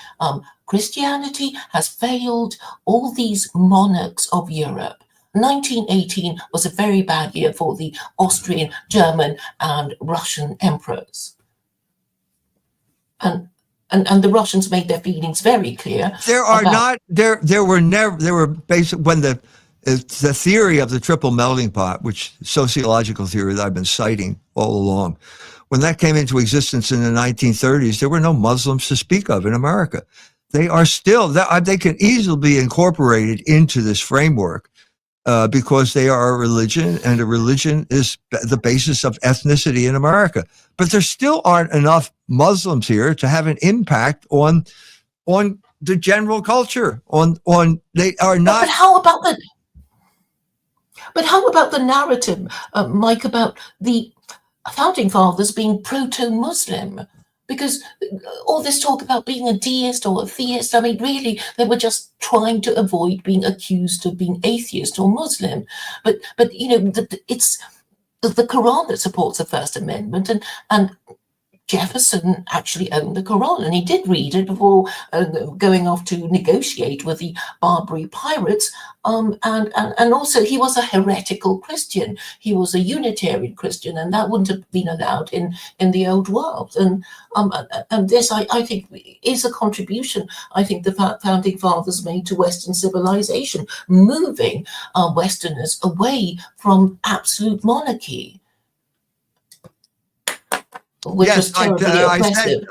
Speaker 1: Christianity has failed all these monarchs of Europe. 1918 was a very bad year for the Austrian, German, and Russian emperors. And the Russians made their feelings very clear.
Speaker 2: There were basic, when the theory of the triple melting pot, which sociological theory that I've been citing all along, when that came into existence in the 1930s, there were no Muslims to speak of in America. They are still, they can easily be incorporated into this framework because they are a religion, and a religion is the basis of ethnicity in America. But there still aren't enough Muslims here to have an impact on the general culture. They are not.
Speaker 1: But how about the narrative, Mike, about the founding fathers being proto-Muslim? Because all this talk about being a deist or a theist, I mean, really, they were just trying to avoid being accused of being atheist or Muslim. But it's the Quran that supports the First Amendment, and Jefferson actually owned the Quran, and he did read it before going off to negotiate with the Barbary pirates. And also he was a heretical Christian. He was a Unitarian Christian, and that wouldn't have been allowed in the old world. And this, I think, is a contribution I think the founding fathers made to Western civilization, moving Westerners away from absolute monarchy. Which was terribly oppressive.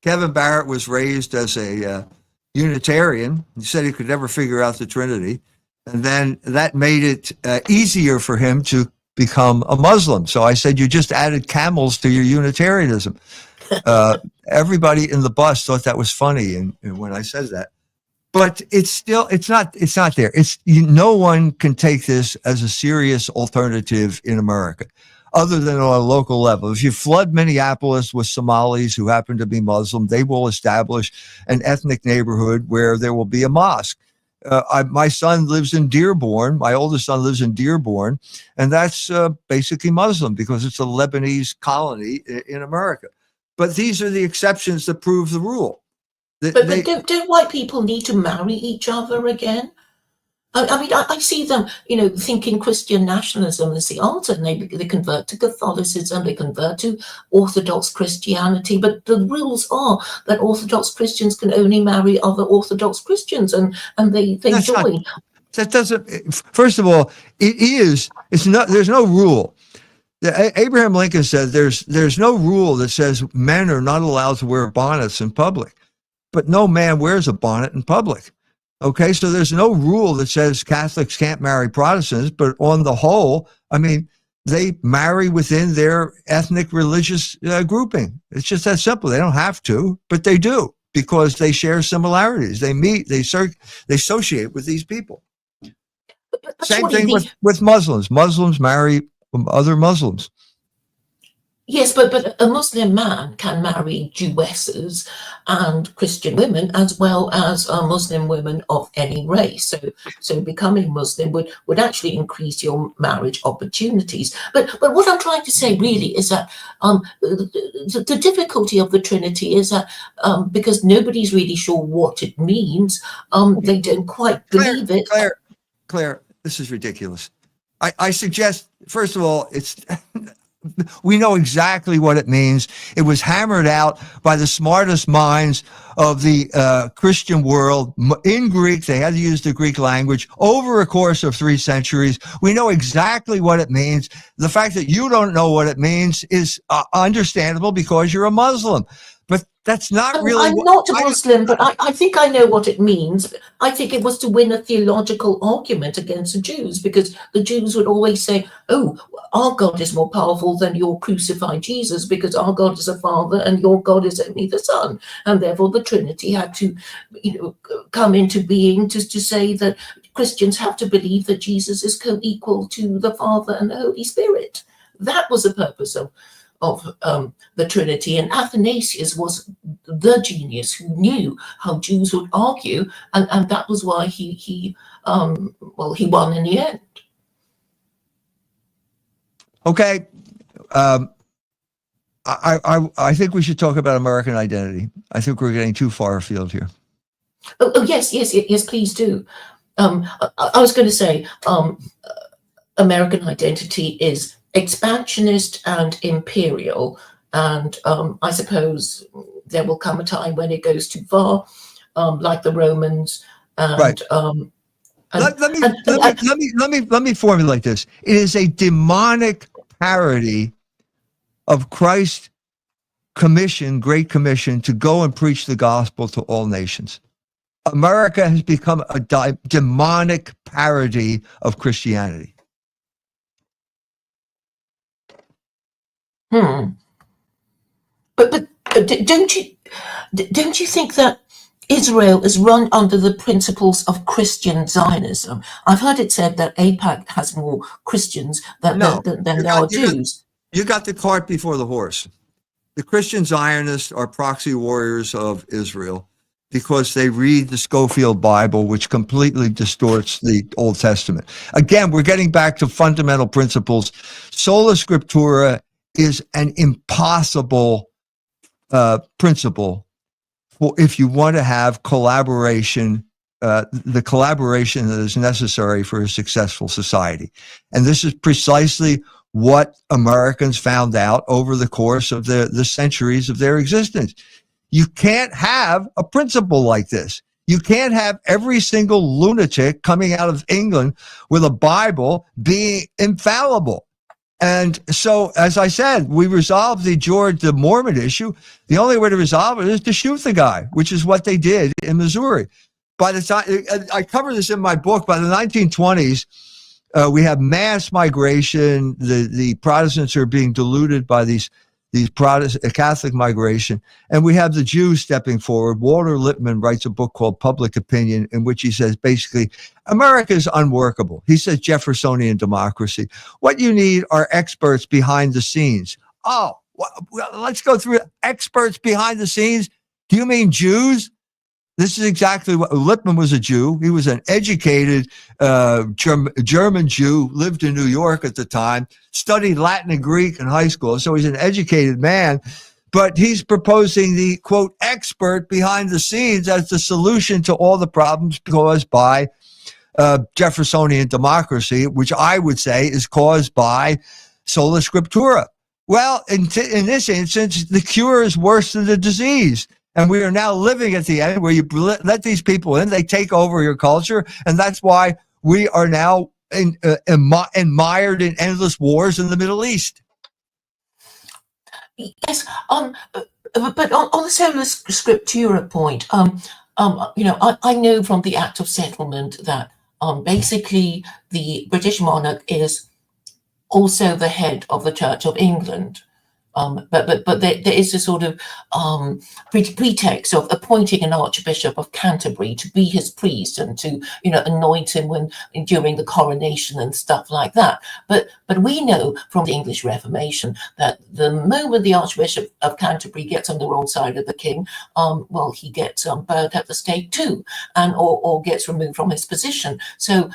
Speaker 2: Kevin Barrett was raised as a Unitarian. He said he could never figure out the Trinity, and then that made it easier for him to become a Muslim. So I said, you just added camels to your Unitarianism. Everybody in the bus thought that was funny, and when I said that, but it's not there. No one can take this as a serious alternative in America, other than on a local level. If you flood Minneapolis with Somalis who happen to be Muslim, they will establish an ethnic neighborhood where there will be a mosque. My son lives in Dearborn. My oldest son lives in Dearborn, and that's basically Muslim because it's a Lebanese colony in America. But these are the exceptions that prove the rule.
Speaker 1: But don't white people need to marry each other again? I mean, I see them, thinking Christian nationalism is the answer, and they convert to Catholicism, they convert to Orthodox Christianity, but the rules are that Orthodox Christians can only marry other Orthodox Christians, and they join.
Speaker 2: That doesn't. First of all, it's not. There's no rule. Abraham Lincoln said there's no rule that says men are not allowed to wear bonnets in public, but no man wears a bonnet in public. Okay, so there's no rule that says Catholics can't marry Protestants, but on the whole, I mean, they marry within their ethnic religious grouping. It's just that simple. They don't have to, but they do because they share similarities. They meet, they associate with these people. Same thing with Muslims. Muslims marry other Muslims.
Speaker 1: Yes, but a Muslim man can marry Jewesses and Christian women as well as Muslim women of any race. So becoming Muslim would actually increase your marriage opportunities. But what I'm trying to say really is that the difficulty of the Trinity is that because nobody's really sure what it means, they don't quite believe it.
Speaker 2: Claire, this is ridiculous. I suggest, first of all, we know exactly what it means. It was hammered out by the smartest minds of the Christian world in Greek. They had to use the Greek language over a course of 3 centuries. We know exactly what it means. The fact that you don't know what it means is understandable because you're a Muslim. But that's not really.
Speaker 1: I'm not a Muslim, but I think I know what it means. I think it was to win a theological argument against the Jews, because the Jews would always say, oh, our God is more powerful than your crucified Jesus, because our God is a father and your God is only the Son. And therefore the Trinity had to, come into being to say that Christians have to believe that Jesus is co-equal to the Father and the Holy Spirit. That was the purpose of the Trinity, and Athanasius was the genius who knew how Jews would argue, and that was why he won in the end.
Speaker 2: Okay, I think we should talk about American identity. I think we're getting too far afield here.
Speaker 1: Oh yes, please do. I was going to say, American identity is expansionist and imperial, and I suppose there will come a time when it goes too far, like the Romans. And,
Speaker 2: right. Let me formulate this. It is a demonic parody of Christ's commission, Great Commission, to go and preach the gospel to all nations. America has become a demonic parody of Christianity.
Speaker 1: But don't you think that Israel is run under the principles of Christian Zionism? I've heard it said that AIPAC has more Christians than there are Jews.
Speaker 2: You got the cart before the horse. The Christian Zionists are proxy warriors of Israel because they read the Scofield Bible, which completely distorts the Old Testament. Again, we're getting back to fundamental principles. Sola Scriptura is an impossible principle for if you want to have collaboration, the collaboration that is necessary for a successful society. And this is precisely what Americans found out over the course of the centuries of their existence. You can't have a principle like this. You can't have every single lunatic coming out of England with a Bible being infallible. And so, as I said, we resolved the Mormon issue. The only way to resolve it is to shoot the guy, which is what they did in Missouri. By the time, I cover this in my book, by the 1920s, we have mass migration. The Protestants are being diluted by these Catholic migration, and we have the Jews stepping forward. Walter Lippmann writes a book called Public Opinion, in which he says basically America is unworkable. He says Jeffersonian democracy. What you need are experts behind the scenes. Oh, well, let's go through experts behind the scenes. Do you mean Jews? This is exactly what Lippmann was. A Jew. He was an educated German Jew, lived in New York at the time, studied Latin and Greek in high school. So he's an educated man, but he's proposing the, quote, expert behind the scenes as the solution to all the problems caused by Jeffersonian democracy, which I would say is caused by sola scriptura. Well, in this instance, the cure is worse than the disease. And we are now living at the end where you let these people in, they take over your culture. And that's why we are now mired in endless wars in the Middle East.
Speaker 1: Yes, but on the sola scriptura point, I know from the Act of Settlement that basically the British monarch is also the head of the Church of England. But there is a sort of pretext of appointing an Archbishop of Canterbury to be his priest and to anoint him during the coronation and stuff like that. But we know from the English Reformation that the moment the Archbishop of Canterbury gets on the wrong side of the king, he gets burnt at the stake too, and or gets removed from his position. So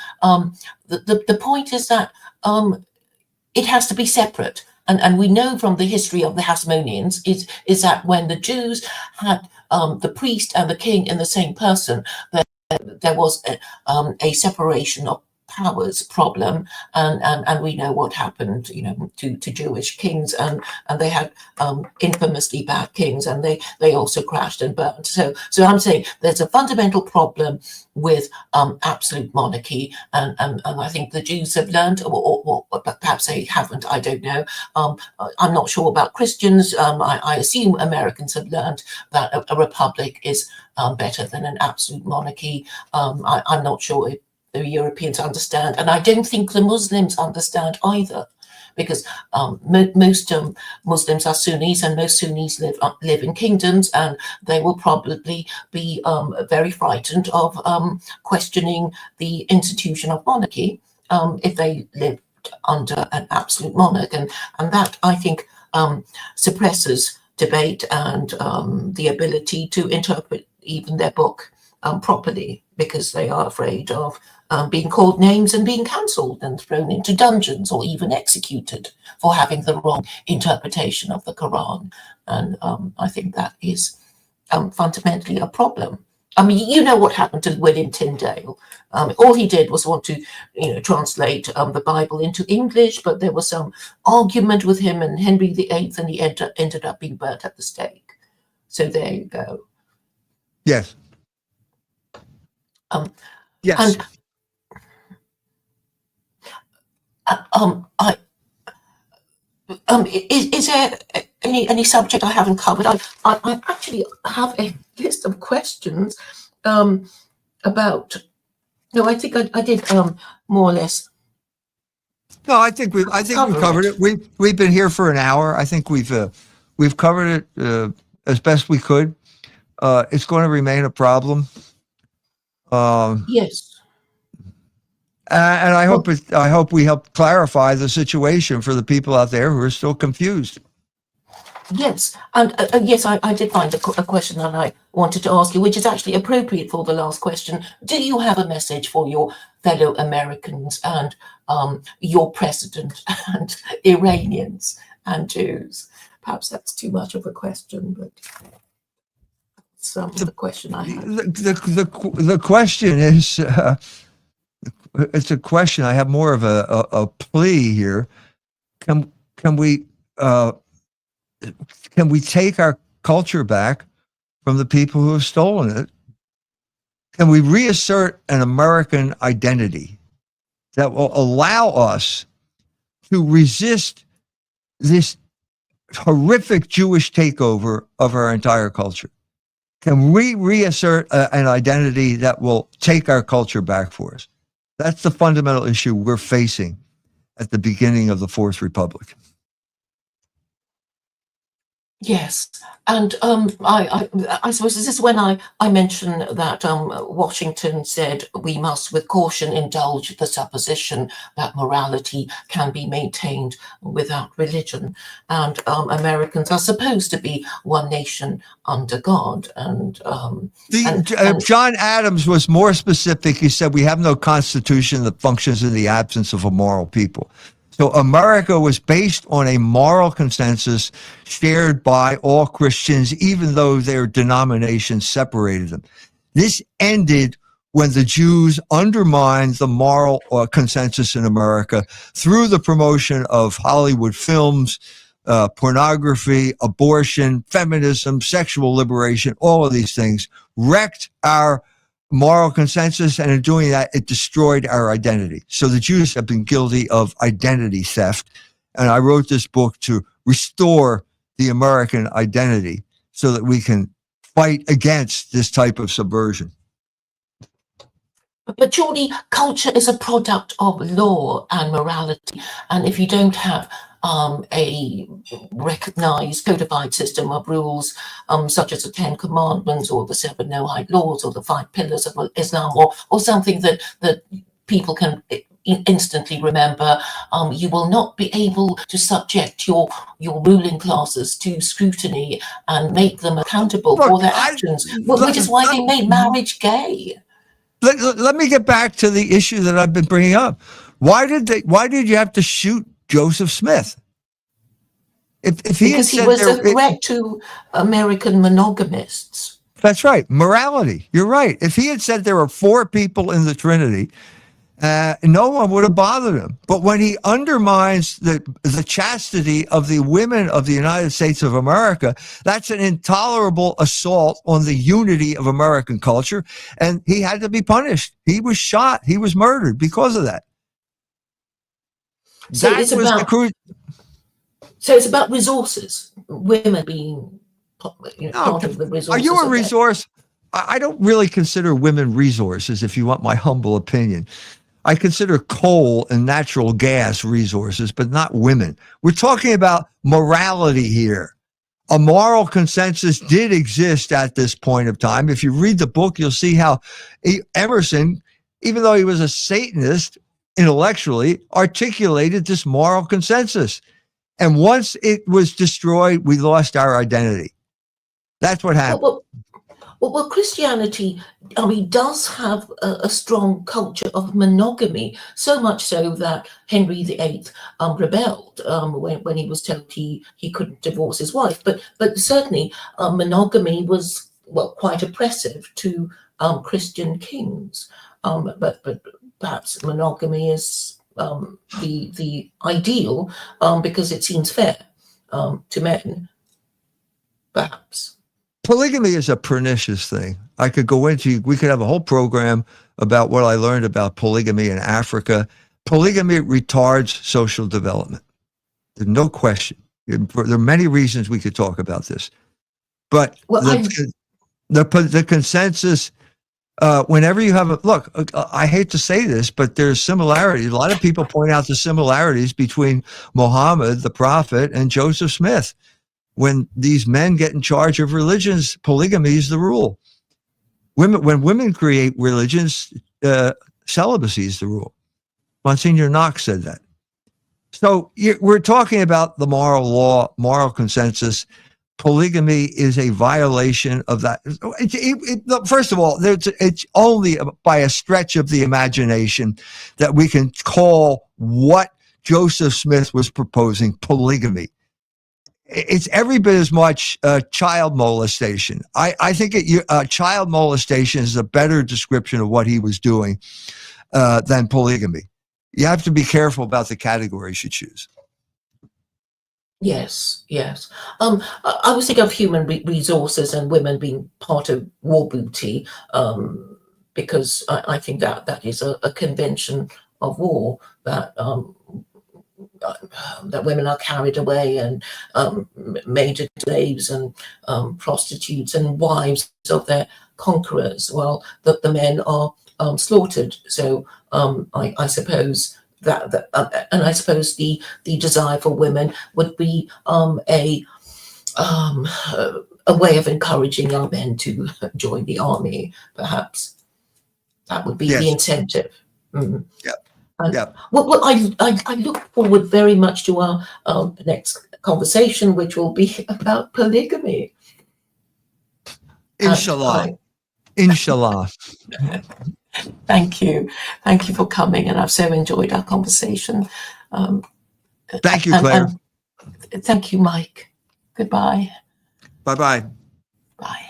Speaker 1: the point is that it has to be separate. And we know from the history of the Hasmoneans is that when the Jews had the priest and the king in the same person, that there was a separation of powers problem, and we know what happened, to Jewish kings, and they had infamously bad kings, and they also crashed and burned. So I'm saying there's a fundamental problem with absolute monarchy, and I think the Jews have learned, or perhaps they haven't. I don't know. I'm not sure about Christians. I assume Americans have learned that a republic is better than an absolute monarchy. I'm not sure if the Europeans understand, and I don't think the Muslims understand either, because most Muslims are Sunnis, and most Sunnis live in kingdoms, and they will probably be very frightened of questioning the institution of monarchy if they lived under an absolute monarch, and that, I think, suppresses debate and the ability to interpret even their book properly, because they are afraid of being called names and being cancelled and thrown into dungeons or even executed for having the wrong interpretation of the Quran. And I think that is fundamentally a problem. I mean, you know what happened to William Tyndale. All he did was want to, translate the Bible into English, but there was some argument with him and Henry VIII, and he ended up being burnt at the stake. So there you go.
Speaker 2: Yes. Yes.
Speaker 1: And is there any subject I haven't covered? I actually have a list of questions about. No, I think I did more or less.
Speaker 2: No, I think we've covered it. We've been here for an hour. I think we've covered it as best we could. It's going to remain a problem.
Speaker 1: Yes.
Speaker 2: And I hope we help clarify the situation for the people out there who are still confused.
Speaker 1: Yes, and yes, I did find a question that I wanted to ask you, which is actually appropriate for the last question. Do you have a message for your fellow Americans and your president and Iranians and Jews? Perhaps that's too much of a question, but it's the question I have.
Speaker 2: The question is, it's a question. I have more of a plea here. Can we take our culture back from the people who have stolen it? Can we reassert an American identity that will allow us to resist this horrific Jewish takeover of our entire culture? Can we reassert an identity that will take our culture back for us? That's the fundamental issue we're facing at the beginning of the Fourth Republic.
Speaker 1: Yes, and I suppose this is when I mentioned that Washington said we must with caution indulge the supposition that morality can be maintained without religion, and Americans are supposed to be one nation under God. And
Speaker 2: John Adams was more specific. He said we have no constitution that functions in the absence of a moral people. So America was based on a moral consensus shared by all Christians, even though their denominations separated them. This ended when the Jews undermined the moral consensus in America through the promotion of Hollywood films, pornography, abortion, feminism, sexual liberation. All of these things wrecked our moral consensus, and in doing that, it destroyed our identity. So the Jews have been guilty of identity theft, and I wrote this book to restore the American identity so that we can fight against this type of subversion.
Speaker 1: But surely culture is a product of law and morality, and if you don't have a recognized codified system of rules such as the 10 Commandments or the 7 Noahide laws or the 5 pillars of Islam, or something that people can instantly remember, you will not be able to subject your ruling classes to scrutiny and make them accountable for their actions, which is why they made marriage gay.
Speaker 2: Let me get back to the issue that I've been bringing up. Why did you have to shoot Joseph Smith? If he
Speaker 1: because he was a threat to American monogamists.
Speaker 2: That's right. Morality. You're right. If he had said there were 4 people in the Trinity, no one would have bothered him. But when he undermines the chastity of the women of the United States of America, that's an intolerable assault on the unity of American culture, and he had to be punished. He was shot. He was murdered because of that.
Speaker 1: So
Speaker 2: That
Speaker 1: it's
Speaker 2: was
Speaker 1: about so it's about resources, women being part of the resources.
Speaker 2: Are you a resource? I don't really consider women resources, if you want my humble opinion. I consider coal and natural gas resources, but not women. We're talking about morality here. A moral consensus did exist at this point of time. If you read the book, you'll see how Emerson, even though he was a Satanist intellectually, articulated this moral consensus. And once it was destroyed, we lost our identity. That's what happened.
Speaker 1: Well, Christianity, I mean, does have a strong culture of monogamy, so much so that Henry VIII rebelled when he was told he couldn't divorce his wife. But certainly monogamy was, well, quite oppressive to Christian kings. But perhaps monogamy is the ideal because it seems fair to men, perhaps.
Speaker 2: Polygamy is a pernicious thing. We could have a whole program about what I learned about polygamy in Africa. Polygamy retards social development. There's no question. There are many reasons we could talk about this. But the consensus, whenever you have look, I hate to say this, but there's similarities. A lot of people point out the similarities between Muhammad, the prophet, and Joseph Smith. When these men get in charge of religions, polygamy is the rule. When women create religions, celibacy is the rule. Monsignor Knox said that. So we're talking about the moral law, moral consensus. Polygamy is a violation of that. First of all, it's only by a stretch of the imagination that we can call what Joseph Smith was proposing polygamy. It's every bit as much child molestation. I think child molestation is a better description of what he was doing than polygamy. You have to be careful about the categories you choose.
Speaker 1: Yes. I was thinking of human resources and women being part of war booty, because I think that is a convention of war that women are carried away and made into slaves and prostitutes and wives of their conquerors, while the men are slaughtered. So I suppose that and I suppose the desire for women would be a way of encouraging young men to join the army. Perhaps that would be the incentive. Mm.
Speaker 2: Yeah.
Speaker 1: Well, I look forward very much to our next conversation, which will be about polygamy.
Speaker 2: Inshallah. Inshallah.
Speaker 1: Thank you for coming, and I've so enjoyed our conversation.
Speaker 2: Thank you, Claire.
Speaker 1: And thank you, Mike. Goodbye.
Speaker 2: Bye-bye.
Speaker 1: Bye.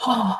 Speaker 1: Oh.